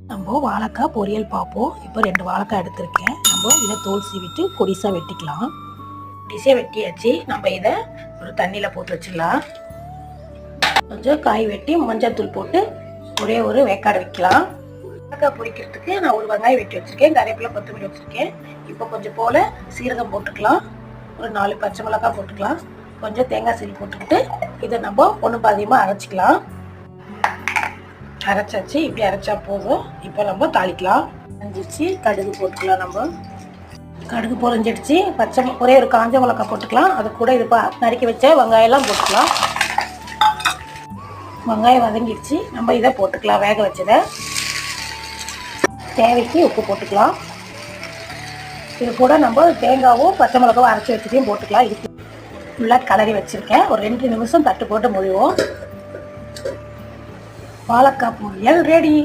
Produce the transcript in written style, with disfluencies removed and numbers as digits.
நம்ம வாழைக்காய் பொரியல் பார்ப்போம். இப்போ 2 வாழைக்காய் எடுத்திருக்கேன். நம்ம இதை தோல் சீவிட்டு கொடிசாக வெட்டிக்கலாம். கொடிசாக வெட்டியாச்சு. நம்ம இதை ஒரு தண்ணியில் போட்டு வச்சிடலாம். கொஞ்சம் காய் வெட்டி மஞ்சள் தூள் போட்டு ஒரே ஒரு வேக்காடு வைக்கலாம். வாழைக்காய் பொரிக்கிறதுக்கு நான் ஒரு வெங்காயம் வெட்டி வச்சுருக்கேன். கறிவேப்பிலை கொத்தமல்லி வச்சுருக்கேன். இப்போ கொஞ்சம் போல் சீரகம் போட்டுக்கலாம். ஒரு 4 பச்சை மிளகாய் போட்டுக்கலாம். கொஞ்சம் தேங்காய் சீல் போட்டுக்கிட்டு இதை நம்ம ஒன்று பாதியமாக அரைச்சிக்கலாம். அரைச்சாச்சு. இப்படி அரைச்சா போதும். இப்போ நம்ம தாளிக்கலாம். அரைஞ்சிடுச்சு. கடுகு போட்டுக்கலாம். நம்ம கடுகு பொரிஞ்சிடுச்சு. ஒரே ஒரு காஞ்ச மிளகாய் போட்டுக்கலாம். அது கூட இது நறுக்கி வச்ச வெங்காயம்லாம் போட்டுக்கலாம். வெங்காயம் வதங்கிடுச்சு. நம்ம இதை போட்டுக்கலாம். வேக வச்சதை தேவைக்கு உப்பு போட்டுக்கலாம். இது கூட நம்ம தேங்காவும் பச்சை மிளகாவும் அரைச்சி வச்சதையும் போட்டுக்கலாம். இது ஃபுல்லாக கலரி வச்சுருக்கேன். ஒரு 2 நிமிஷம் தட்டு போட்டு முடிவோம். வாழைக்காய் பொரியல் ரெடி.